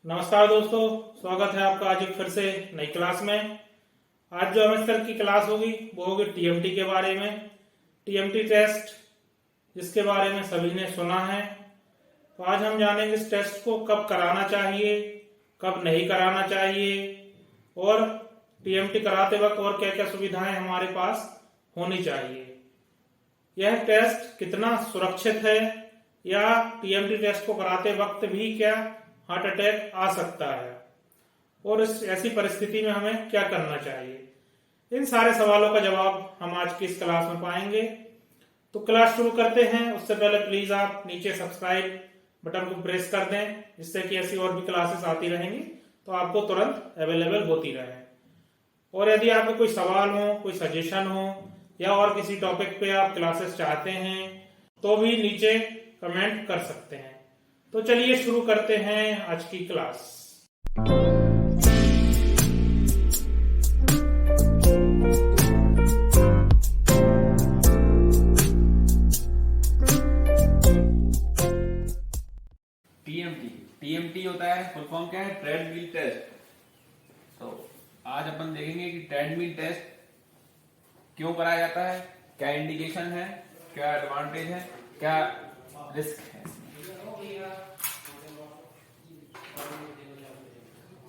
नमस्कार दोस्तों, स्वागत है आपका आज एक फिर से नई क्लास में। आज जो हमें सर की क्लास होगी वो होगी टीएमटी के बारे में। टीएमटी टेस्ट जिसके बारे में सभी ने सुना है, तो आज हम जानेंगे इस टेस्ट को कब कराना चाहिए, कब नहीं कराना चाहिए और टीएमटी कराते वक्त और क्या क्या सुविधाएं हमारे पास होनी चाहिए। यह टेस्ट कितना सुरक्षित है या टीएमटी टेस्ट को कराते वक्त भी क्या हार्ट अटैक आ सकता है और इस ऐसी परिस्थिति में हमें क्या करना चाहिए, इन सारे सवालों का जवाब हम आज की इस क्लास में पाएंगे। तो क्लास शुरू करते हैं। उससे पहले प्लीज आप नीचे सब्सक्राइब बटन को प्रेस कर दें, जिससे कि ऐसी और भी क्लासेस आती रहेंगी तो आपको तुरंत अवेलेबल होती रहे। और यदि आपके कोई सवाल हो, कोई सजेशन हो या और किसी टॉपिक पे आप क्लासेस चाहते हैं तो भी नीचे कमेंट कर सकते हैं। तो चलिए शुरू करते हैं आज की क्लास। टीएमटी होता है, फुल फॉर्म क्या है? Treadmill test. तो आज अपन देखेंगे कि ट्रेडमिल टेस्ट क्यों कराया जाता है, क्या इंडिकेशन है, क्या एडवांटेज है, क्या रिस्क है।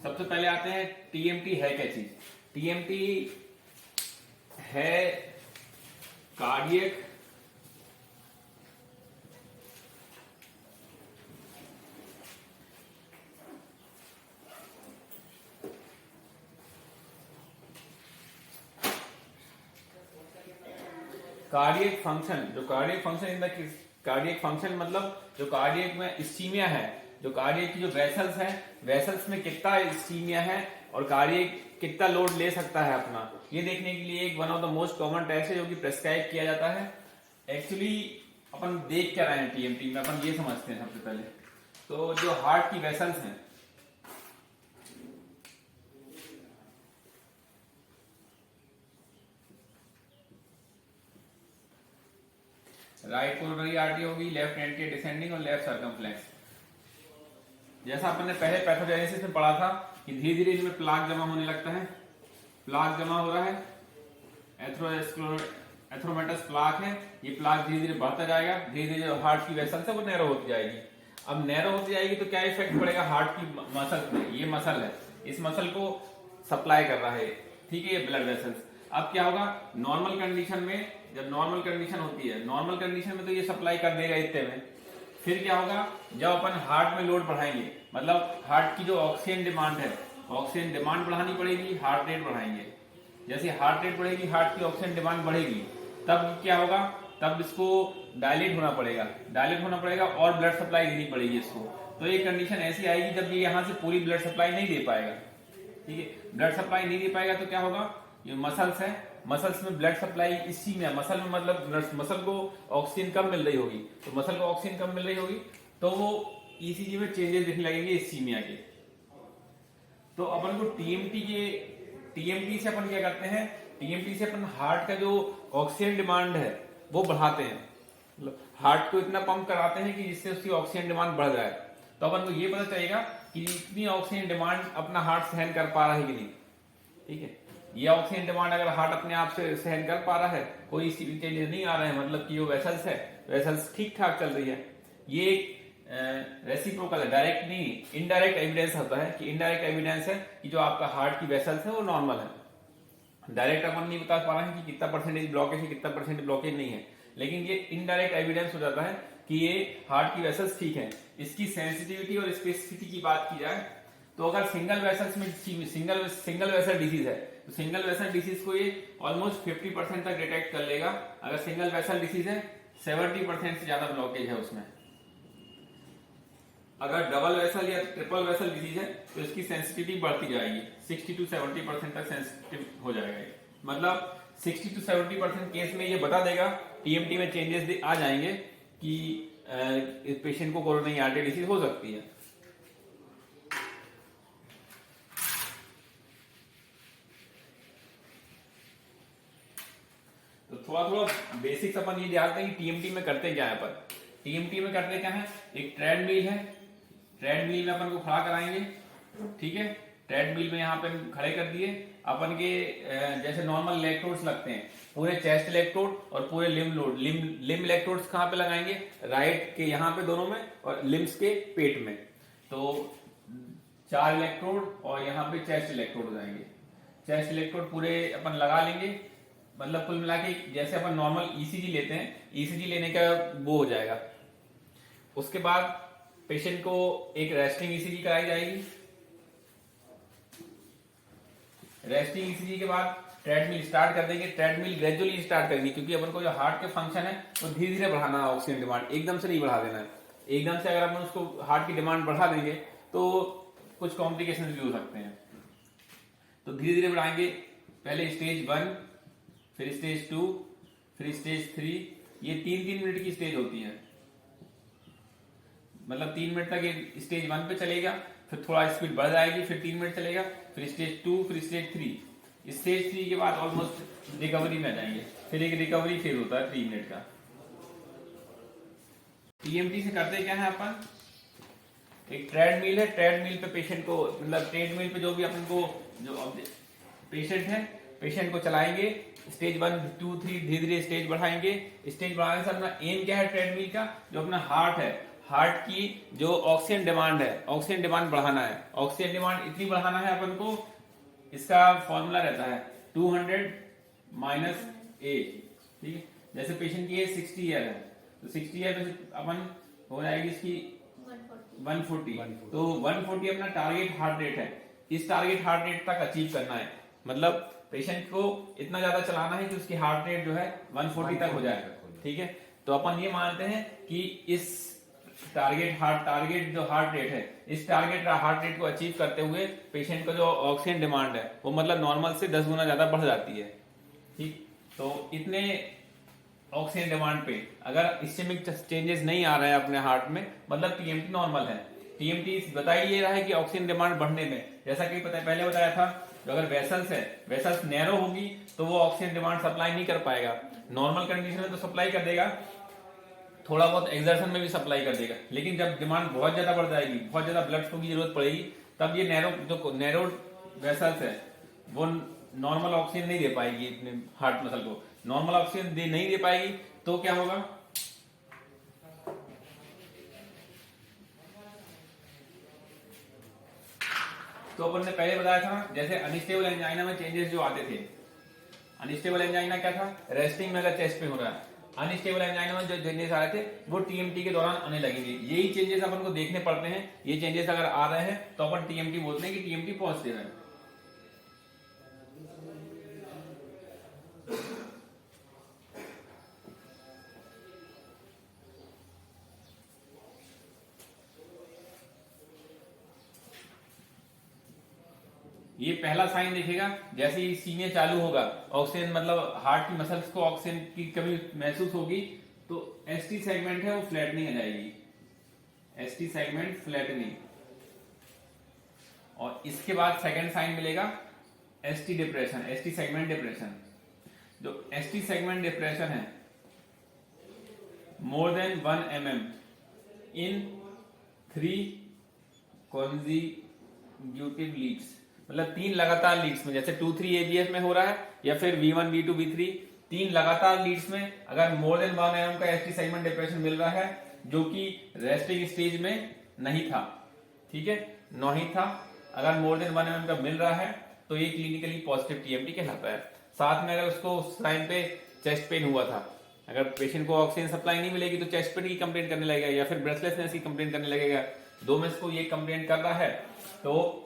सबसे पहले आते हैं टीएमटी है क्या चीज। टीएमटी है कार्डियक फंक्शन। जो cardiac function in the cardiac function मतलब जो कार्डियक में इस्कीमिया है, जो कार्डियक की जो वेसल्स है, वेसल्स में कितना इस्कीमिया है और कार्डियक कितना लोड ले सकता है अपना, ये देखने के लिए एक one of the most common test है जो कि प्रेस्क्राइब किया जाता है। एक्चुअली अपन देख क्या रहे हैं टीएमटी में, अपन ये समझते हैं सबसे पहले। तो जो हार्ट की वेसल्स हैं, राइट कोरोनरी आर्टरी होगी, लेफ्ट एंटीरियर डिसेंडिंग और लेफ्ट सर्कमफ्लेक्स। जैसा अपन ने पहले पैथोजेनेसिस में पढ़ा था कि धीरे धीरे इनमें प्लाक जमा होने लगता है। प्लाक जमा हो रहा है, एथ्रोमेटस प्लाक है, ये प्लाक धीरे धीरे बढ़ता जाएगा। धीरे धीरे जो हार्ट की वेसल है वो नैरो होती जाएगी। अब नैरो होती जाएगी तो क्या इफेक्ट पड़ेगा हार्ट की मसल में। ये मसल है, इस मसल को सप्लाई कर रहा है, ठीक है, ये ब्लड वेसल्स। अब क्या होगा नॉर्मल कंडीशन में, जब नॉर्मल कंडीशन होती है, नॉर्मल कंडीशन में तो ये सप्लाई कर देगा इतने में। फिर क्या होगा जब अपन हार्ट में लोड बढ़ाएंगे, मतलब हार्ट की जो ऑक्सीजन डिमांड है, ऑक्सीजन डिमांड बढ़ानी पड़ेगी, हार्ट रेट बढ़ाएंगे। जैसे हार्ट रेट बढ़ेगी, हार्ट की ऑक्सीजन डिमांड बढ़ेगी, तब क्या होगा, तब इसको डायलेट होना पड़ेगा, डायलेट होना पड़ेगा और ब्लड सप्लाई देनी पड़ेगी इसको। तो ये कंडीशन ऐसी आएगी जब ये यहाँ से पूरी ब्लड सप्लाई नहीं दे पाएगा, ठीक है। ब्लड सप्लाई नहीं दे पाएगा तो क्या होगा, ये मसल्स है, मसल्स में ब्लड सप्लाई इसी में, मसल में मतलब मसल को ऑक्सीजन कम मिल रही होगी, तो मसल को ऑक्सीजन कम मिल रही होगी तो वो ईसीजी में चेंजेस दिखने लगेंगे इस्कीमिया के। तो अपन को टीएमटी से अपन क्या करते हैं, टीएमटी से अपन हार्ट का जो ऑक्सीजन डिमांड है वो बढ़ाते हैं, मतलब हार्ट को इतना पंप कराते हैं कि जिससे उसकी ऑक्सीजन डिमांड बढ़ जाए। तो अपन को ये पता चलेगा कि इतनी ऑक्सीजन डिमांड अपना हार्ट सहन कर पा रहा है कि नहीं, ठीक है। ये ऑक्सीजन डिमांड अगर हार्ट अपने आप से सहन कर पा रहा है, कोई चेंजेस नहीं आ रहे हैं, मतलब कि जो वेसल्स है, वेसल्स ठीक ठाक चल रही है। ये एक रेसिप्रोकल है, डायरेक्ट नहीं, इनडायरेक्ट एविडेंस होता है कि इनडायरेक्ट एविडेंस है कि जो आपका हार्ट की वेसल्स है वो नॉर्मल है। डायरेक्ट अपन नहीं बता पा रहे हैं कि कितना परसेंटेज ब्लॉकेज है, कितना परसेंट ब्लॉकेज नहीं है, लेकिन ये इनडायरेक्ट एविडेंस हो जाता है कि ये हार्ट की वेसल्स ठीक है। इसकी सेंसिटिविटी और स्पेसिफिसिटी की बात की जाए तो अगर सिंगल वेसल्स में सिंगल वेसल डिसीज है तो सिंगल वेसल डिसीज को ये ऑलमोस्ट 50% तक डिटेक्ट कर लेगा। अगर सिंगल वेसल डिसीज है 70% से ज्यादा ब्लॉकेज है उसमें। अगर डबल वेसल या ट्रिपल वेसल डिसीज है तो इसकी सेंसिटिविटी बढ़ती जाएगी, 60 to 70% तक सेंसिटिव हो जाएगा। मतलब 60 to 70% केस में ये बता देगा, टीएमटी में चेंजेस आ जाएंगे कि इस पेशेंट को कोरोनरी आर्टरी डिसीज हो सकती है। तो थोड़ा थोड़ा बेसिक्स अपन ये जानते हैं कि टीएमटी में करते क्या है। पर टीएमटी में करते क्या है, एक ट्रेडमिल है, ट्रेडमिल में अपन को खड़ा कराएंगे, ठीक है। ट्रेडमिल में यहाँ पे खड़े कर दिए अपन के, जैसे नॉर्मल इलेक्ट्रोड्स लगते हैं, पूरे चेस्ट इलेक्ट्रोड और पूरे लिम इलेक्ट्रोड्स कहाँ पे लगाएंगे, राइट के यहाँ पे दोनों में और लिम्स के पेट में। तो 4 इलेक्ट्रोड और यहाँ पे चेस्ट इलेक्ट्रोड हो जाएंगे। चेस्ट इलेक्ट्रोड पूरे अपन लगा लेंगे, मतलब कुल मिला के जैसे अपन नॉर्मल ईसीजी लेते हैं, ईसीजी लेने का वो हो जाएगा। उसके बाद पेशेंट को एक रेस्टिंग ईसीजी कराई जाएगी। रेस्टिंग ईसीजी के बाद ट्रेडमिल स्टार्ट कर देंगे। ट्रेडमिल ग्रेजुअली स्टार्ट करेंगे, क्योंकि अपन को जो हार्ट के फंक्शन है वो धीरे धीरे बढ़ाना है। ऑक्सीजन डिमांड एकदम से नहीं बढ़ा देना है। एकदम से अगर अपन उसको हार्ट की डिमांड बढ़ा देंगे तो कुछ कॉम्प्लिकेशन भी हो सकते हैं। तो धीरे धीरे बढ़ाएंगे। पहले स्टेज 1, फिर स्टेज 2, फिर स्टेज 3। ये 3-3 मिनट की स्टेज होती है, मतलब 3 मिनट तक ये स्टेज 1 पे चलेगा, फिर थोड़ा स्पीड बढ़ जाएगी, फिर 3 मिनट चलेगा, फिर स्टेज 2, फिर स्टेज 3। स्टेज 3 के बाद ऑलमोस्ट रिकवरी में आ जाएंगे। फिर एक रिकवरी फेज होता है 3 मिनट का। टीएमटी से करते क्या है अपन, एक ट्रेडमिल है, ट्रेडमिल पे पेशेंट को, मतलब ट्रेडमिल पे जो भी अपन को जो पेशेंट है, पेशेंट को चलाएंगे। स्टेज 1, 2, 3 धीरे धीरे स्टेज बढ़ाएंगे। स्टेज बढ़ाने से अपना एम क्या है ट्रेडमिल का, जो अपना हार्ट है, हार्ट की जो ऑक्सीजन डिमांड है, ऑक्सीजन डिमांड बढ़ाना है। ऑक्सीजन डिमांड इतनी बढ़ाना है अपन को, इसका फॉर्मूला रहता है 200 माइनस ए, ठीक है। जैसे पेशेंट की एज 60 ईयर है, तो 60 ईयर में अपन हो जाएगी इसकी 140। तो 140 अपना टारगेट हार्ट रेट है। इस टारगेट हार्ट रेट तक अचीव करना है, मतलब पेशेंट को इतना ज्यादा चलाना है कि उसकी हार्ट रेट जो है 140 तक हो जाए, ठीक है। तो अपन ये मानते हैं कि इस टारगेट जो हार्ट रेट है, इस टारगेट हार्ट रेट को अचीव करते हुए पेशेंट का जो ऑक्सीजन डिमांड है वो मतलब नॉर्मल से 10 गुना ज्यादा बढ़ जाती है, ठीक। तो इतने ऑक्सीजन डिमांड पे अगर इस्केमिक चेंजेस नहीं आ रहे हैं अपने हार्ट में, मतलब टीएमटी नॉर्मल है। टीएमटी बता ही ये रहा है कि ऑक्सीजन डिमांड बढ़ने में, जैसा कि पहले बताया था, जो अगर वेसल्स है, वेसल्स नैरो होगी तो वो ऑक्सीजन डिमांड सप्लाई नहीं कर पाएगा। नॉर्मल कंडीशन में तो सप्लाई कर देगा, थोड़ा बहुत एक्सर्शन में भी सप्लाई कर देगा, लेकिन जब डिमांड बहुत ज्यादा बढ़ जाएगी, बहुत ज्यादा ब्लड फ्लो की जरूरत पड़ेगी, तब ये नैरो वेसल्स है वो नॉर्मल ऑक्सीजन नहीं दे पाएगी अपने हार्ट मसल को। नॉर्मल ऑक्सीजन नहीं दे पाएगी तो क्या होगा, तो अपन ने पहले बताया था, जैसे अनस्टेबल एंजाइना में चेंजेस जो आते थे। अनस्टेबल एंजाइना क्या था, रेस्टिंग में अगर चेस्ट पेन हो रहा है, अनस्टेबल एंजाइना में जो चेंजेस आ रहे थे वो टीएमटी के दौरान आने लगेंगे। यही चेंजेस अपन को देखने पड़ते हैं। ये चेंजेस अगर आ रहे हैं तो अपन टीएमटी बोलते हैं कि टीएमटी पॉजिटिव है। ये पहला साइन दिखेगा, जैसे ही सीने चालू होगा, ऑक्सीजन मतलब हार्ट की मसल्स को ऑक्सीजन की कमी महसूस होगी, तो एसटी सेगमेंट है वो फ्लैटनिंग आ जाएगी, एसटी सेगमेंट फ्लैटनिंग। और इसके बाद सेकंड साइन मिलेगा ST depression, ST segment depression. जो एसटी सेगमेंट डिप्रेशन है, मोर देन 1 mm इन 3 consecutive लीड्स, मतलब 3 लगातार लीड्स में, जैसे 2-3 ABF में हो रहा है, या फिर V1, V2, V3, 3 लगातार लीड्स में अगर मोर देन 1 mm का एसटी सेगमेंट डिप्रेशन मिल रहा है, जो कि रेस्टिंग स्टेज में नहीं था, ठीक है, नहीं था, अगर मोर देन 1 mm का मिल रहा है तो ये क्लिनिकली पॉजिटिव टीएमटी कहलाता है। साथ में अगर उसको उस टाइम पे चेस्ट पेन हुआ था, अगर पेशेंट को ऑक्सीजन सप्लाई नहीं मिलेगी तो चेस्ट पेन की कंप्लेंट करने लगेगा, या फिर ब्रेथलेसनेस की कंप्लेंट करने लगेगा, दो में से ये कंप्लेंट कर रहा है तो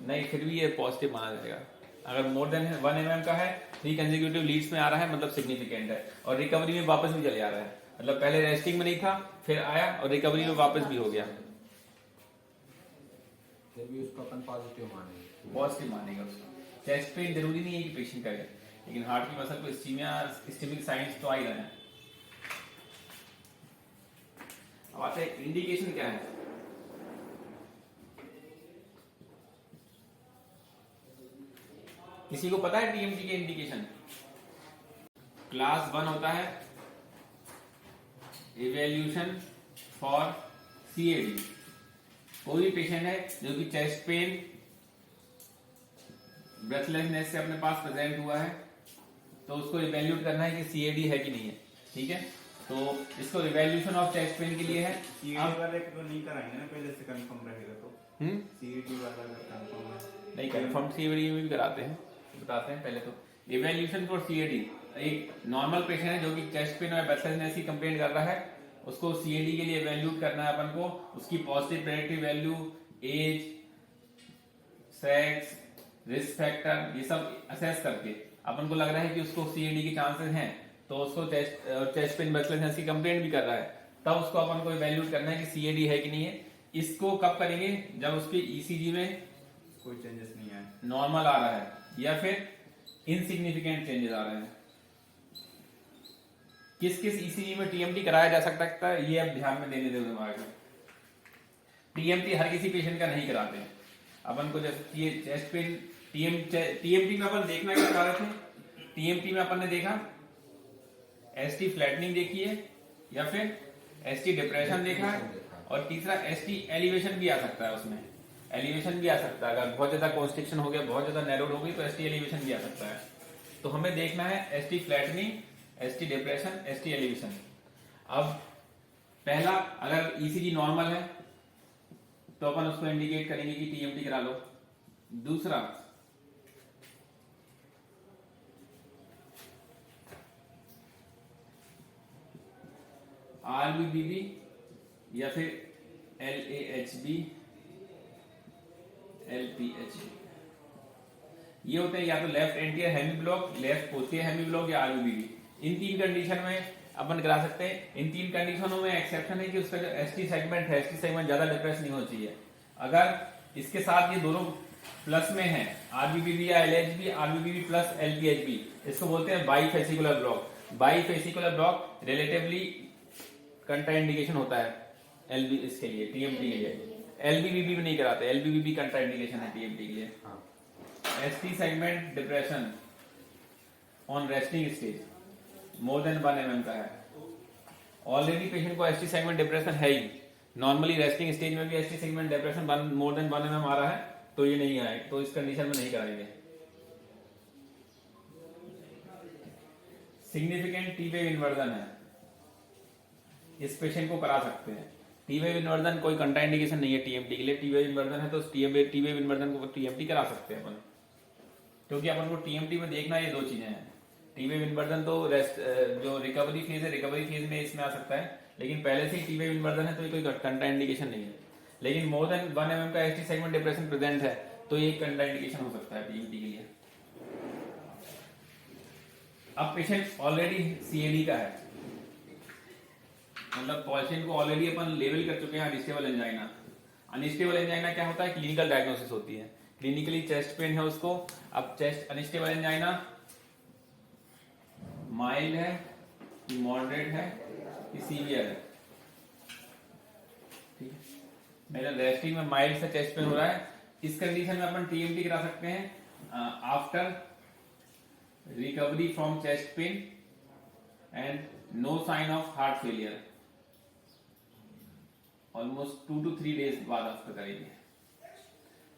नहीं, फिर भी ये पॉजिटिव माना जाएगा। अगर मोर देन 1 mm का है, 3 कंसेक्यूटिव लीड्स में आ रहा है, मतलब सिग्निफिकेंट है, और रिकवरी में वापस भी चले आ रहा है, मतलब पहले रेस्टिंग में नहीं था, फिर आया और रिकवरी में वापस भी हो गया, फिर भी उसको अपन पॉजिटिव मानेंगे, पॉजिटिव मानेगा उसको। चेस्ट पेन जरूरी नहीं है कि पेशेंट करे, लेकिन हार्ट की मसल को इस्कीमिक साइंस तो आ ही रहे हैं। अब आते हैं इंडिकेशन क्या है। किसी को पता है टीएमटी के इंडिकेशन? क्लास 1 होता है इवेल्यूशन फॉर सीएडी। कोई भी पेशेंट है जो कि चेस्ट पेन, ब्रेथलेसनेस से अपने पास प्रेजेंट हुआ है, तो उसको इवेल्यूट करना है कि सीएडी है कि नहीं है। ठीक है, तो इसको इवेल्यूशन ऑफ चेस्ट पेन के लिए है। सीईडी वाले को नहीं कराएंगे ना, पहले से कंफर्म रहेगा तो। सीईडी वाला अगर कंफर्म है, नहीं कंफर्म सीएडी में भी कराते हैं, बताते हैं पहले तो। इवेल्यूशन फॉर सीएडी, एक नॉर्मल पेशेंट है जो कि चेस्ट पेन और ब्रेथलेसनेस की कंप्लेंट कर रहा है, उसको सीएडी के लिए इवेल्यूट करना है अपन को। उसकी positive predictive value, age, sex, risk factor, ये सब असेस करके अपन को लग रहा है कि उसको सीएडी के चांसेस हैं, तो उसको चेस्ट पेन ब्रेथलेसनेस की कंप्लेंट भी कर रहा है, तब उसको अपन को इवेल्यूट करना है कि सीएडी है कि नहीं है। इसको कब करेंगे? जब उसके ईसीजी में कोई चेंजेस नहीं आए, नॉर्मल आ रहा है या फिर इनसिग्निफिकेंट चेंजेस आ रहे हैं। किस किस ईसीजी में टीएमटी कराया जा सकता है, ये अब ध्यान में देने दो दिमाग में। टीएमटी हर किसी पेशेंट का नहीं कराते हैं अपन को। जैसे ये चेस्ट पेन टीएमटी में अपन देखना क्या करा रहे थे, टीएमटी में अपन ने देखा एसटी फ्लैटनिंग देखी है, या फिर एसटी डिप्रेशन देखा है, और तीसरा एसटी एलिवेशन भी आ सकता है। उसमें एलिवेशन भी आ सकता है, अगर बहुत ज्यादा कॉन्स्ट्रिक्शन हो गया, बहुत ज्यादा नैरोड हो गई, तो एसटी एलिवेशन भी आ सकता है। तो हमें देखना है ST flattening, ST depression, ST elevation. अब पहला, अगर ईसीजी नॉर्मल है तो अपन उसको इंडिकेट करेंगे कि टीएमटी करा लो। दूसरा, आरबीबीबी या फिर एलएएचबी, एलपीएचबी, ये होते हैं या तो left anterior hemi block, left posterior hemi block या आरबीबीबी। इन तीन कंडीशन में अपन करा सकते हैं। इन तीन कंडीशनों में एक्सेप्शन है कि उसका जो एसटी सेगमेंट है, एसटी सेगमेंट ज्यादा डिप्रेस नहीं होना चाहिए। अगर इसके साथ ये दोनों प्लस में है, आरबीबीबी या एलएचबी, आरबीबी प्लस एलपीएचबी, इसको बोलते हैं बाईफेसिकुलर ब्लॉक। बाईफेसिकुलर ब्लॉक रिलेटिवली कंट्राइंडिकेशन होता है एलबी, इसके लिए टीएमटी के लिए। एलबीबीबी में नहीं कराते, एलबीबी कंट्राइंडिकेशन है टीएमटी के लिए। ST segment depression on resting stage more than 1 mm का है। ऑलरेडी पेशेंट को एसटी सेगमेंट डिप्रेशन है ही, नॉर्मली रेस्टिंग स्टेज में भी ST segment depression more than 1 mm आ रहा है, तो ये नहीं आए, तो इस कंडीशन में नहीं कराएंगे। सिग्निफिकेंट टी वेव इन्वर्जन है, इस पेशेंट को करा सकते हैं। टी वेव इन्वर्जन कोई कंट्राइंडिकेशन नहीं है टीएमटी के लिए। टी वेव इन्वर्जन है तो टी वेव इन्वर्जन को टीएमटी करा सकते हैं अपन, क्योंकि अपन को टीएमटी में देखना ये दो चीजें हैं। टी वेव इन्वर्जन तो जो रिकवरी फेज है, रिकवरी फेज में इसमें आ सकता है, लेकिन पहले से ही टी वेव इन्वर्जन है तो ये कोई कंट्राइंडिकेशन नहीं है। लेकिन मोर देन 1 mm का एसटी सेगमेंट डिप्रेशन प्रेजेंट है तो ये कंट्राइंडिकेशन हो सकता है टीएमटी के लिए। अब पेशेंट ऑलरेडी सीएडी का है, मतलब पेशेंट को ऑलरेडी अपन लेवल कर चुके हैं अनस्टेबल एंजाइना। अनस्टेबल एंजाइना क्या होता है? क्लिनिकल डायग्नोसिस होती है। क्लिनिकली चेस्ट पेन है उसको, अब चेस्ट अनस्टेबल एंजाइना माइल्ड है कि मॉडरेट है कि सीवियर है। ठीक है, मेरा रेस्टिंग में माइल्ड से चेस्ट पेन हो रहा है, इस कंडीशन में अपन टीएमटी करा सकते हैं after recovery from chest pain and no sign of heart failure. Almost 2 to 3 days बाद आफ्टर करेंगे।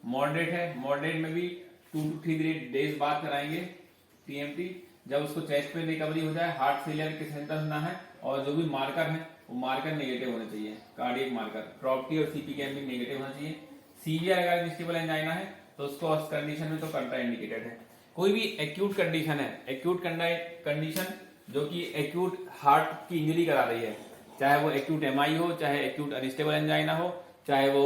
मॉडरेट है, मॉडरेट में भी 2 to 3 डेज बाद कराएंगे टीएमटी, जब उसको चेस्ट पेन रिकवरी हो जाए, हार्ट फेलियर के सिम्टम्स ना है, और जो भी मार्कर है वो मार्कर नेगेटिव होने चाहिए, कार्डियक मार्कर, प्रॉपर्टी और सीपीकेएम भी नेगेटिव होना चाहिए। सीवियर अगर अनस्टेबल एंजाइना है तो उसको उस कंडीशन में तो कंट्राइंडिकेटेड है। कोई भी एक्यूट कंडीशन है, एक्यूट कंडीशन जो कि एक्यूट हार्ट की इंजरी करा रही है, चाहे वो एक्यूट एमआई हो, चाहे एक्यूट अनस्टेबल एंजाइना हो, चाहे वो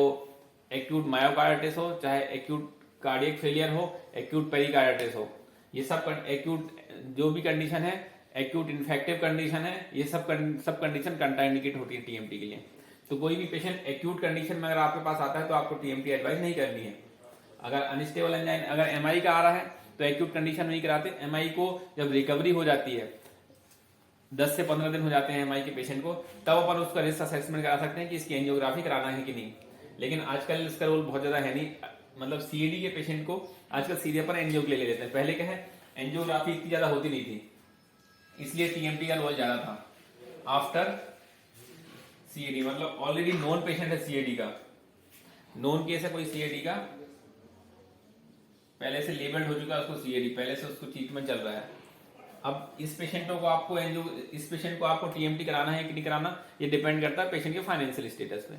एक्यूट मायोकार्डिटिस हो, चाहे एक्यूट कार्डियक फेलियर हो, एक्यूट पेरिकार्डिटिस हो, ये सब एक्यूट जो भी कंडीशन है, एक्यूट इन्फेक्टिव कंडीशन है, ये सब कंडीशन कंट्राइंडिकेट होती है टीएमटी के लिए। तो कोई भी पेशेंट एक्यूट कंडीशन में अगर आपके पास आता है तो आपको टीएमटी एडवाइस नहीं करनी है। अगर अनस्टेबल एंजाइन अगर एमआई का आ रहा है तो एक्यूट कंडीशन नहीं कराते। एमआई को जब रिकवरी हो जाती है, 10 से 15 दिन हो जाते हैं एमआई के पेशेंट को, तब अपन उसका रिस्क असेसमेंट करा सकते हैं कि इसकी एंजियोग्राफी कराना है कि नहीं। लेकिन आजकल इसका रोल बहुत ज्यादा है नहीं, मतलब सीएडी के पेशेंट को आजकल सीधे अपन एंजियो के लिए ले लेते हैं। पहले क्या है, एंजियोग्राफी इतनी ज्यादा होती नहीं थी, इसलिए टीएमटी का रोल ज्यादा था। आफ्टर सीएडी मतलब ऑलरेडी नॉन पेशेंट है सीएडी का, नॉन केस है कोई सीएडी का, पहले से लेबल्ड हो चुका है उसको सीएडी, पहले से उसको ट्रीटमेंट चल रहा है। अब इस पेशेंट को आपको टीएमटी कराना है कि नहीं कराना, ये डिपेंड करता है पेशेंट के फाइनेंशियल स्टेटस पे,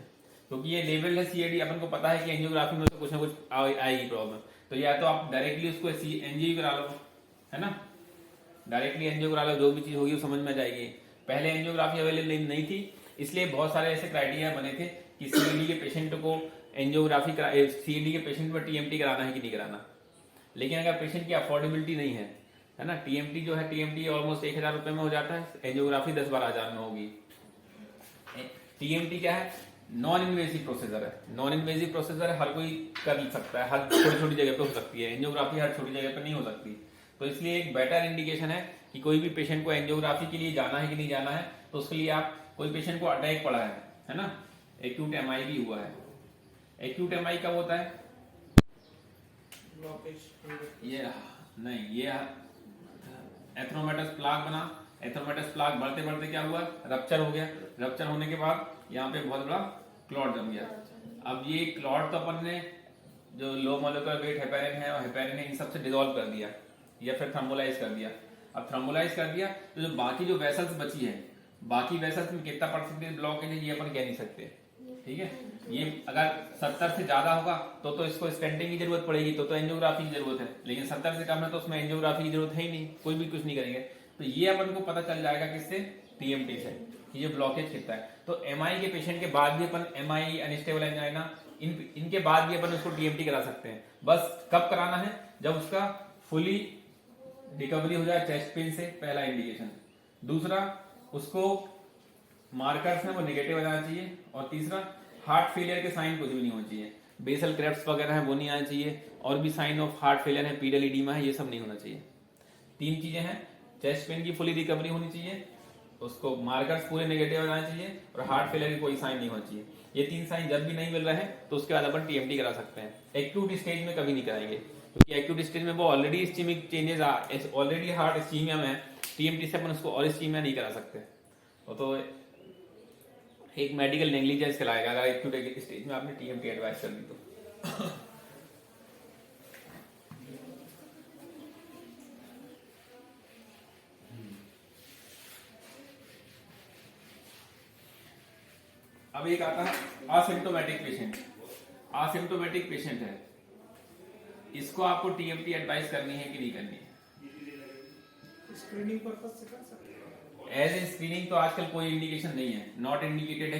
क्योंकि ये लेवल है सीएडी, अपन को पता है कि एंजियोग्राफी में कुछ ना कुछ आएगी प्रॉब्लम, तो या तो आप डायरेक्टली उसको एंजियो करा लो, है ना, डायरेक्टली एंजियो करा लो, जो भी चीज होगी वो समझ में जाएगी। पहले एंजियोग्राफी अवेलेबल नहीं थी, इसलिए बहुत सारे ऐसे क्राइटेरिया बने थे कि सीएडी के पेशेंट को एंजियोग्राफी सीएडी के पेशेंट पर टीएमटी कराना है कि नहीं कराना। लेकिन अगर पेशेंट की अफोर्डेबिलिटी नहीं है ना, टीएमटी जो है टीएमटी ऑलमोस्ट 1000 रुपए में हो जाता है, एंजियोग्राफी 10-12 हजार में होगी। टीएमटी क्या है, नॉन इन्वेसिव प्रोसीजर है, नॉन इन्वेसिव प्रोसीजर है, हर कोई कर सकता है, हर छोटी छोटी जगह पे हो सकती है, एंजियोग्राफी हर छोटी जगह पे नहीं हो सकती। तो इसलिए एक बेटर इंडिकेशन है कि कोई भी पेशेंट को एंजियोग्राफी के लिए जाना है कि नहीं जाना है, तो उसके लिए आप कोई पेशेंट को अटैक पड़ा है ना, एक्यूट एमआई भी हुआ है। एक्यूट एमआई कब होता है, ये नहीं, ये एथ्रोमेटस प्लाक बना, एथ्रोमेटस प्लाक बढ़ते बढ़ते क्या हुआ, रप्चर हो गया, रप्चर होने के बाद यहाँ पे बहुत बड़ा क्लॉट जम गया। अब ये क्लॉट तो अपन ने जो लो मोलिकुलर वेट हेपेरिन है और हेपेरिन है इन सबसे डिसॉल्व कर दिया या फिर थ्रोम्बोलाइज कर दिया। अब थ्रोम्बोलाइज कर दिया तो जो बाकी जो वेसल्स बची है, बाकी वेसल्स में कितना परसेंटेज ब्लॉकेज है ये अपन कह नहीं सकते, ठीक है। ये अगर 70 से ज्यादा होगा तो इसको स्टेंटिंग की जरूरत पड़ेगी, तो एंजियोग्राफी की जरूरत है, लेकिन 70 से कम है तो उसमें एंजियोग्राफी की जरूरत है ही नहीं, कोई भी कुछ नहीं करेंगे। तो ये अपन को पता चल जाएगा किससे, टीएमटी से, कि ये ब्लॉकेज कितना है। तो एमआई के पेशेंट के बाद भी अपन एमआई अनस्टेबल एंजाइना इनके बाद भी अपन उसको टीएमटी करा सकते हैं। बस कब कराना है, जब उसका फुली रिकवरी हो जाए चेस्ट पेन से, पहला इंडिकेशन। दूसरा, उसको मार्कर्स हैं वो नेगेटिव आ जाना चाहिए, और तीसरा हार्ट फेलियर के साइन कुछ भी नहीं होना चाहिए, बेसल क्रेप्स वगैरह है वो नहीं आना चाहिए, और भी साइन ऑफ हार्ट फेलियर है, पीडल एडिमा है, ये सब नहीं होना चाहिए। 3 चीजें हैं, चेस्ट पेन की फुली रिकवरी होनी चाहिए, उसको मार्कर्स पूरे नेगेटिव आना चाहिए, और हार्ट फेलियर की कोई साइन नहीं होना चाहिए। ये 3 साइन जब भी नहीं मिल रहे हैं तो उसके बाद अपन टीएमटी करा सकते हैं। एक्यूट स्टेज में कभी नहीं कराएंगे, क्योंकि एक्यूट स्टेज में वो already ischaemic changes, already heart ischaemia में, टीएमटी से अपन उसको और इस्कीमिया नहीं करा सकते, वो तो एक मेडिकल नेग्लिजेंस कहलाएगा अगर एक्यूट स्टेज में आपने टीएमटी एडवाइस कर दी तो। अब एक आता है असिम्प्टोमेटिक पेशेंट। असिम्प्टोमेटिक पेशेंट है, इसको आपको टीएमटी एडवाइस करनी है कि नहीं करनी है? स्क्रीनिंग पर्पस से कर सकते हैं। एज ए स्क्रीनिंग तो आजकल कोई इंडिकेशन नहीं है, नॉट इंडिकेटेड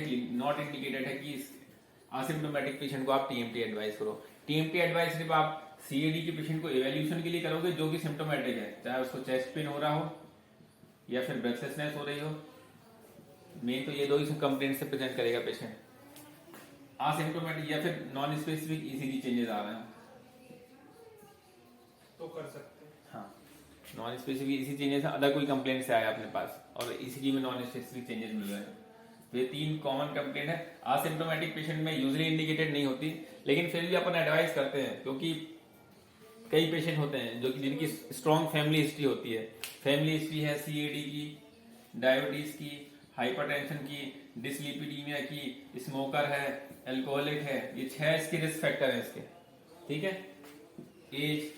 है कि असिम्प्टोमेटिक पेशेंट को आप टीएमटी एडवाइस करो। टीएमटी एडवाइस सिर्फ आप सीएडी के पेशेंट को इवैल्यूएशन के लिए करोगे जो कि सिम्प्टोमेटिक है, चाहे उसको चेस्ट पेन हो रहा हो या फिर ब्रेथलेसनेस हो रही हो। मेन तो ये 2 ही कंप्लेंट से प्रेजेंट करेगा पेशेंट, असिम्प्टोमेटिक या फिर नॉन स्पेसिफिक ईसीजी चेंजेस आ रहे हैं तो कर सकते हैं। हाँ, non specific ECG changes other कोई कंप्लेंट से आया अपने पास और ईसीजी में नॉन स्पेसिफिक चेंजेस मिल रहे हैं, तो ये 3 कॉमन कंप्लेंट है। असिम्प्टोमेटिक पेशेंट में यूजुअली इंडिकेटेड नहीं होती, लेकिन फिर भी अपन एडवाइस करते हैं, क्योंकि कई पेशेंट होते हैं जो कि जिनकी स्ट्रॉन्ग फैमिली हिस्ट्री होती है। फैमिली हिस्ट्री है सीएडी की, डायबिटीज की, हाइपरटेंशन की, डिसलिपिडीमिया की, स्मोकर है, अल्कोहलिक है, ये 6 इसके रिस्क फैक्टर हैं इसके, ठीक है। Age,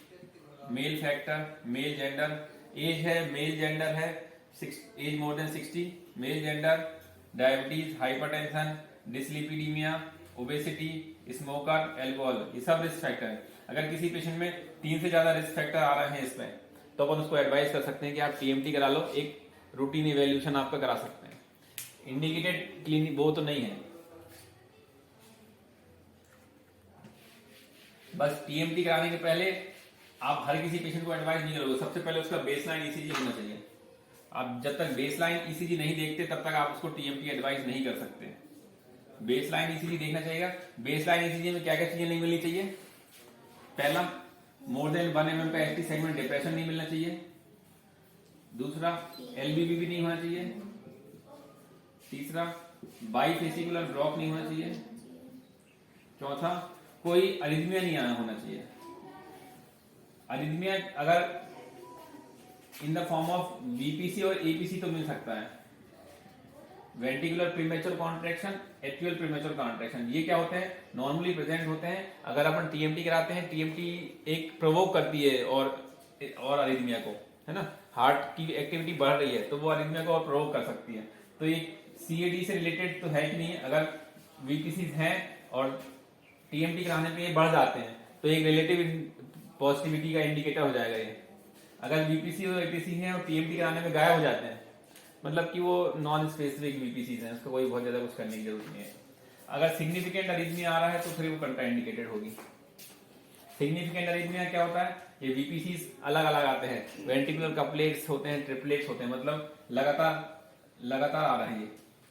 male factor, male gender, age है, मेल जेंडर है, age more than 60, male gender, diabetes, hypertension, dyslipidaemia, obesity, smoker, alcohol, ये सब रिस्क फैक्टर है। अगर किसी पेशेंट में 3 से ज्यादा रिस्क फैक्टर आ रहे हैं इसमें, तो अपन उसको एडवाइस कर सकते हैं कि आप टीएमटी करा लो, एक रूटीन इवैल्यूएशन आपका करा सकते हैं। इंडिकेटेड क्लिनिक वो तो नहीं है, बस टीएमटी कराने के पहले आप हर किसी पेशेंट को एडवाइस नहीं करोगे, सबसे पहले उसका बेसलाइन ईसीजी होना चाहिए। आप जब तक बेसलाइन ईसीजी नहीं देखते तब तक आप उसको टीएमटी एडवाइस नहीं कर सकते। बेसलाइन ईसीजी देखना चाहिए। बेसलाइन ईसीजी में क्या क्या चीजें नहीं मिलनी चाहिए? पहला, मोर देन 1 mm का एसटी सेगमेंट डिप्रेशन नहीं मिलना चाहिए। दूसरा, एलबीबी भी नहीं होना चाहिए। तीसरा, बाईफेसिकुलर ब्लॉक नहीं होना चाहिए। चौथा, कोई अरिथमिया नहीं आना होना चाहिए। अरिथमिया अगर in the form of BPC और एपीसी तो मिल सकता है, ventricular premature contraction, atrial premature contraction. ये क्या होते हैं? नॉर्मली प्रेजेंट होते हैं अगर अपन टीएमटी कराते हैं। टीएमटी एक प्रोवोक करती है और अरिथमिया को, है ना, हार्ट की एक्टिविटी बढ़ रही है तो वो अरिथमिया को और प्रोवोक कर सकती है। तो ये सीएडी से रिलेटेड तो है कि नहीं, अगर वीपीसी हैं और टीएमटी कराने पे ये बढ़ जाते हैं तो एक रिलेटिव पॉजिटिविटी का इंडिकेटर हो जाएगा ये। अगर बीपीसी और एपीसी हैं और टीएमटी कराने में गायब हो जाते हैं, मतलब कि वो नॉन स्पेसिफिक बीपीसी हैं, उसको कोई बहुत ज्यादा कुछ करने की जरूरत नहीं है। अगर सिग्निफिकेंट अरिथमिया आ रहा है तो फिर वो कंट्राइंडिकेटेड होगी। सिग्निफिकेंट अरिथमिया क्या होता है? ये बीपीसी अलग अलग आते हैं, वेंट्रिकुलर कपलेट्स होते हैं, ट्रिपलेट्स होते हैं, मतलब लगातार आ रहे हैं ये,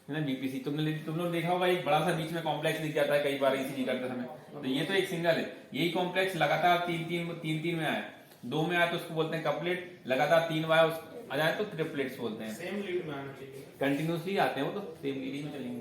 है ना बीपीसी। तुम लोग देखा होगा एक बड़ा सा बीच में कॉम्प्लेक्स दिख जाता है कई बार ईसीजी करते समय, तो ये तो एक सिंगल है। यही कॉम्प्लेक्स लगातार तीन में आए, 2 में आए तो उसको बोलते हैं कपलेट, लगातार 3 बार आ जाए तो ट्रिपलेट्स बोलते हैं। सेम लीड में आना चाहिए, कंटिन्यूसली आते हैं वो तो सेम लीड में चलेंगे।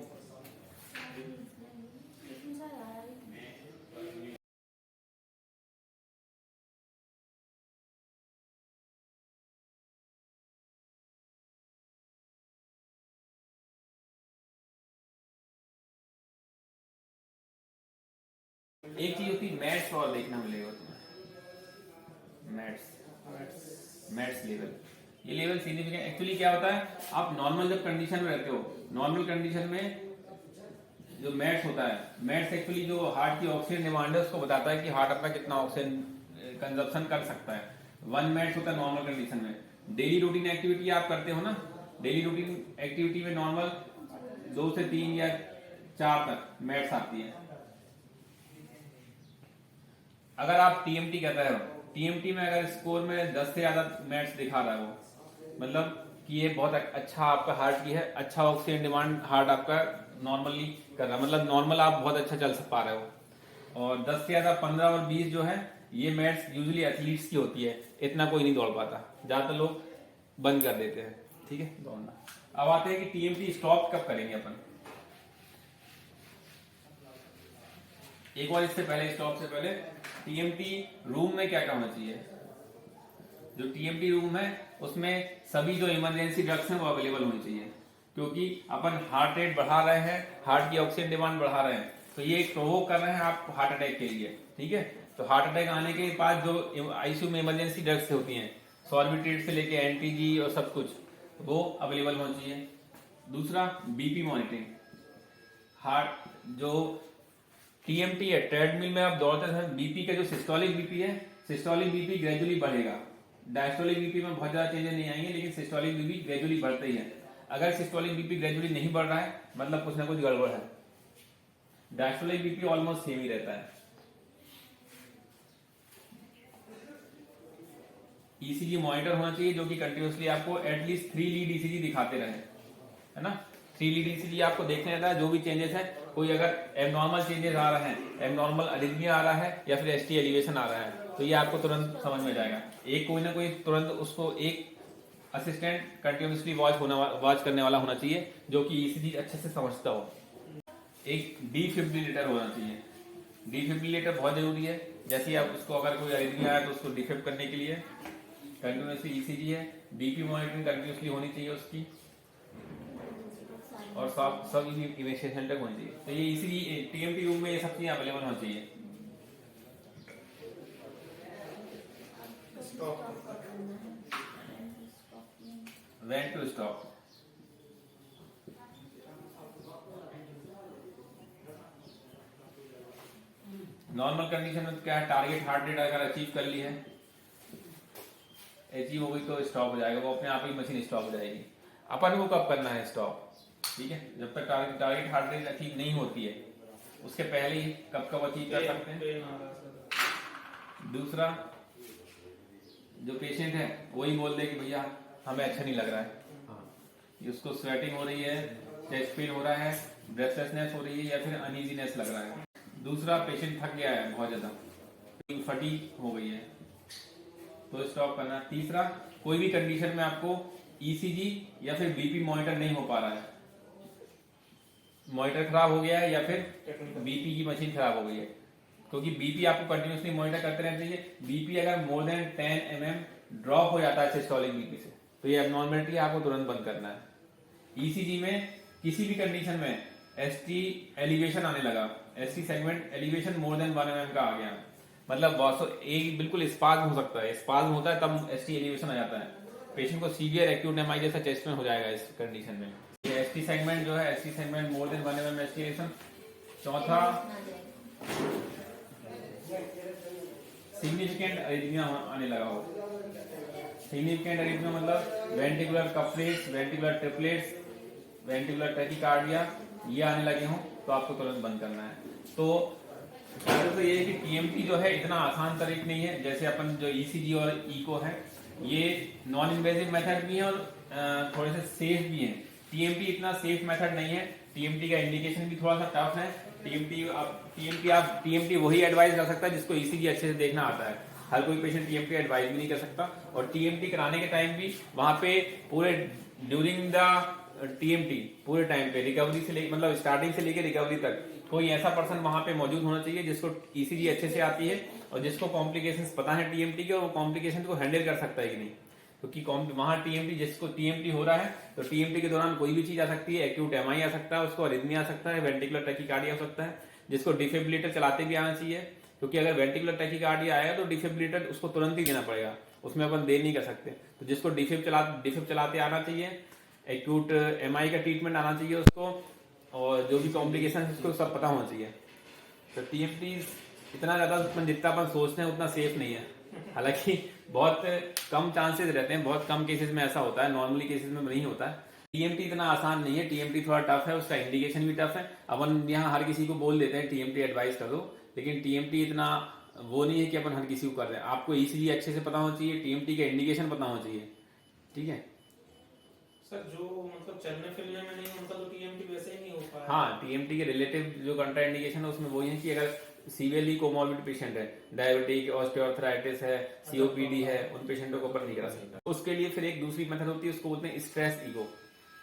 एक चीज होती है मैट्स और देखना मिलेगा तुम्हें, मैट्स लेवल। ये लेवल सिग्निफिकेंट एक्चुअली क्या होता है? आप नॉर्मल जब कंडीशन में रहते हो, नॉर्मल कंडीशन में जो मैट्स होता है, मैट्स एक्चुअली जो हार्ट की ऑक्सीजन डिमांड है उसको बताता है कि हार्ट अपना कितना ऑक्सीजन कंजप्शन कर सकता है। 1 मैट्स होता है नॉर्मल कंडीशन में। डेली रूटीन एक्टिविटी आप करते हो ना, डेली रूटीन एक्टिविटी में नॉर्मल 2 से 3 या 4 तक मैट्स आती है। अगर आप टीएमटी कर रहे हो, टीएमटी में अगर स्कोर में 10 से ज्यादा मैट्स दिखा रहा हो, मतलब कि ये बहुत अच्छा आपका हार्ट की है, अच्छा ऑक्सीजन डिमांड हार्ट आपका नॉर्मली कर रहा है, मतलब नॉर्मल आप बहुत अच्छा चल पा रहे हो। और 10 से ज्यादा 15 और 20 जो है ये मैट्स यूजुअली एथलीट्स की होती है, इतना कोई नहीं दौड़ पाता, ज्यादातर लोग बंद कर देते हैं, ठीक है, दौड़ना। अब आते हैं कि टीएमटी स्टॉप कब करेंगे अपन। एक बार इससे पहले, स्टॉप से पहले, टीएमटी रूम में क्या क्या होना चाहिए? जो टीएमटी रूम है उसमें सभी जो इमरजेंसी ड्रग्स हैं वो अवेलेबल होनी चाहिए, क्योंकि अपन हार्ट रेट बढ़ा रहे हैं, हार्ट की ऑक्सीजन डिमांड बढ़ा रहे हैं, तो ये प्रोवोक कर रहे हैं आप हार्ट अटैक के लिए, ठीक है। तो हार्ट अटैक आने के बाद जो आईसीयू में इमरजेंसी ड्रग्स होती हैं, सॉर्बिट्रेट से लेके एंटीजी और सब कुछ, वो अवेलेबल होना चाहिए। दूसरा, बीपी मॉनिटरिंग। हार्ट जो टीएमटी है, ट्रेडमिल में आप दौड़ते समय बीपी का जो सिस्टोलिक बीपी है, सिस्टोलिक बीपी ग्रेजुअली बढ़ेगा। डायस्टोलिक बीपी में बहुत ज्यादा चेंजेस नहीं आएंगे, लेकिन सिस्टोलिक बीपी ग्रेजुअली बढ़ते ही है। अगर सिस्टोलिक बीपी ग्रेजुअली नहीं बढ़ रहा है मतलब कुछ ना कुछ गड़बड़ है। डायस्टोलिक बीपी ऑलमोस्ट सेम ही रहता है। ईसीजी मॉनिटर होना चाहिए जो कि कंटिन्यूसली आपको एटलीस्ट 3 लीड ईसीजी दिखाते रहे, है ना। 3 लीड ईसीजी आपको देखने रहता है जो भी चेंजेस है, कोई अगर एबनॉर्मल चेंजेस आ रहे हैं, एबनॉर्मल अरिथमिया आ रहा है या फिर एसटी एलिवेशन आ रहा है, तो ये आपको तुरंत समझ में जाएगा। एक कोई ना कोई तुरंत उसको एक असिस्टेंट कंटिन्यूसली वॉच करने वाला होना चाहिए जो कि ईसीजी अच्छे से समझता हो। एक डिफिब्रिलेटर होना चाहिए। डिफिब्रिलेटर बहुत जरूरी है, जैसे आप उसको अगर कोई अरिथमिया है तो उसको डिफिब करने के लिए कंटिन्यूसली ईसीजी है। बीपी मॉनिटरिंग कंटिन्यूसली होनी चाहिए उसकी, और सब इवेंशिएशन तक होनी चाहिए। तो ये ईसीजी टीएमटी रूम में ये सब चीजें अवेलेबल होनी चाहिए। When to stop. Normal condition में क्या है, टारगेट हार्ट रेट अगर अचीव कर ली है, अचीव हो गई तो स्टॉप हो जाएगा, वो अपने आप ही मशीन स्टॉप हो जाएगी। अपन को कब करना है स्टॉप, ठीक है, जब तक टारगेट हार्ट रेट अचीव नहीं होती है, उसके पहले ही कब अचीव कर सकते हैं। दूसरा, जो पेशेंट है वही बोल दे कि भैया हमें अच्छा नहीं लग रहा है, उसको स्वेटिंग हो रही है, चेस्ट पेन हो रहा है, ब्रेथलेसनेस हो रही है या फिर अनईजीनेस लग रहा है। दूसरा, पेशेंट थक गया है बहुत ज्यादा, फटीग हो गई है, तो स्टॉप करना। तीसरा, कोई भी कंडीशन में आपको ईसीजी या फिर बीपी मॉनिटर नहीं हो पा रहा है, मॉनिटर खराब हो गया है या फिर बीपी की मशीन खराब हो गई है, क्योंकि बीपी आपको कंटिन्यूसली मॉनिटर करते रहना चाहिए। बीपी अगर मोर देन 10 mm ड्रॉप हो जाता है सिस्टोलिक बीपी से, तो ये एबनॉर्मलिटी आपको तुरंत बंद करना है। ईसीजी में किसी भी कंडीशन में ST एलिवेशन आने लगा, ST segment elevation more than 1 mm का आ गया, मतलब एक बिल्कुल स्पाज्म हो सकता है, स्पाज्म होता है तब ST एलिवेशन आ जाता है, पेशेंट को सीवियर एक्यूट MI जैसा चेस्ट में हो जाएगा इस कंडीशन में। ये ST सेगमेंट जो है, ST segment more than 1 mm ST elevation. चौथा सिग्निफिकेंट अरिथमिया आने लगा हो। सिग्निफिकेंट अरिथमिया मतलब ventricular couplets, ventricular triplets, ventricular tachycardia ये आने लगे हों तो आपको तुरंत बंद करना है। तो ये है कि TMT जो है इतना आसान तरीक नहीं है, जैसे अपन जो ECG और इको है ये नॉन इन्वेजिव मेथड भी है और थोड़े से सेफ भी है। TMT इतना सेफ मेथड नहीं है, TMT का इंडिकेशन भी थोड़ा सा टफ है। TMT वही एडवाइस कर सकता है जिसको ECG अच्छे से देखना आता है, हर कोई पेशेंट TMT एडवाइस भी नहीं कर सकता। और TMT कराने के टाइम भी वहां पे पूरे ड्यूरिंग द TMT पूरे टाइम पे रिकवरी से मतलब स्टार्टिंग से लेकर रिकवरी तक कोई ऐसा पर्सन वहां पे मौजूद होना चाहिए जिसको ECG अच्छे से आती है और जिसको कॉम्प्लिकेशंस पता है TMT के और वो कॉम्प्लिकेशन को हैंडल कर सकता है कि नहीं, क्योंकि वहां TMT जिसको TMT हो रहा है तो TMT के दौरान कोई भी चीज आ सकती है, एक्यूट MI आ सकता है, उसको अरिथमिया आ सकता है, वेंट्रिकुलर टैकीकार्डिया हो सकता है, जिसको डिफिब्रिलेटर चलाते भी आना चाहिए, क्योंकि अगर वेंट्रिकुलर टैकीकार्डिया आया तो डिफिब्रिलेटर उसको तुरंत ही देना पड़ेगा, उसमें अपन देर नहीं कर सकते। तो जिसको डिफिब चलाते आना चाहिए, एक्यूट MI का ट्रीटमेंट आना चाहिए उसको, और जो भी कॉम्प्लिकेशन है उसको सब पता होना चाहिए। तो TMT इतना ज्यादा जितना अपन सोचते हैं उतना सेफ नहीं है, हालांकि बहुत कम चांसेस रहते हैं, बहुत कम केसेस में ऐसा होता है, नॉर्मली केसेस में नहीं होता है। TMT इतना आसान नहीं है, TMT थोड़ा टफ है, उसका इंडिकेशन भी टफ है। अपन यहाँ हर किसी को बोल देते हैं TMT एडवाइस कर दो, लेकिन TMT इतना वो नहीं है कि अपन हर किसी को कर रहे हैं। आपको ECG अच्छे से पता होना चाहिए, TMT का इंडिकेशन पता होना चाहिए, ठीक है सर। जो मतलब चलने फिरने में नहीं होता तो TMT वैसे ही नहीं हो पाया। हाँ, TMT के रिलेटिव जो कंट्राइंडिकेशन है उसमें वही है कि अगर सीवियरली कोमॉर्बिड पेशेंट है, डायबिटिक, ऑस्टियोआर्थराइटिस है, COPD है, उन पेशेंटों को अपन नहीं करा सकता। उसके लिए फिर एक दूसरी मेथड होती है, उसको बोलते हैं stress echo,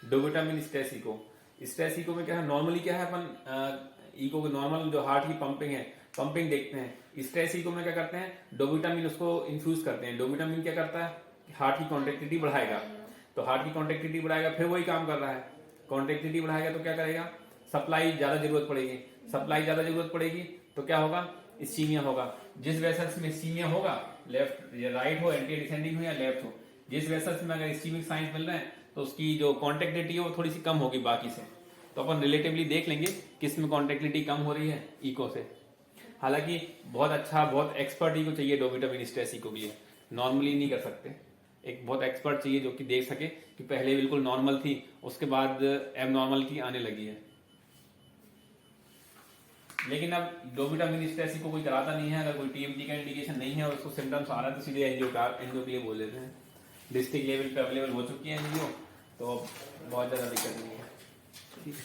dobutamine stress echo. Stress echo में क्या है, नॉर्मली क्या है, अपन इको के नॉर्मल जो हार्ट की पंपिंग है, पंपिंग देखते हैं। स्ट्रेस इको में क्या करते हैं, डोबुटामिन उसको इन्फ्यूज करते हैं। डोबुटामिन क्या करता है, हार्ट की कॉन्ट्रेक्टिविटी बढ़ाएगा, तो हार्ट की कॉन्ट्रेक्टिविटी बढ़ाएगा, फिर वही काम कर रहा है, कॉन्ट्रेक्टिविटी बढ़ाएगा तो क्या करेगा, सप्लाई ज्यादा जरूरत पड़ेगी, सप्लाई ज्यादा जरूरत पड़ेगी तो क्या होगा, इस्कीमिया होगा। जिस वेसल्स में इस्कीमिया होगा, लेफ्ट या राइट हो, एंटी डिसेंडिंग हो या लेफ्ट हो, जिस वेसल्स में अगर इस्कीमिक साइंस मिल रहे हैं तो उसकी जो कॉन्ट्रेक्टिविटी है वो थोड़ी सी कम होगी बाकी से। तो अपन रिलेटिवली देख लेंगे किस में कॉन्ट्रेक्टिविटी कम हो रही है इको से। हालांकि बहुत अच्छा, बहुत एक्सपर्ट इको चाहिए डोबुटामिन स्ट्रेस इको के लिए, नॉर्मली नहीं कर सकते। एक बहुत एक्सपर्ट चाहिए जो कि देख सके कि पहले बिल्कुल नॉर्मल थी, उसके बाद एबनॉर्मलिटी आने लगी है। लेकिन अब डोबुटामिन स्ट्रेस इको कोई कराता नहीं है, अगर कोई TMT का इंडिकेशन नहीं है और उसको सिम्टम्स आ रहा है तो सीधे एंजियो के लिए बोल देते हैं। डिस्ट्रिक्ट लेवल पे अवेलेबल हो चुकी है एंजियो, तो बहुत ज्यादा दिक्कत नहीं है, ठीक है।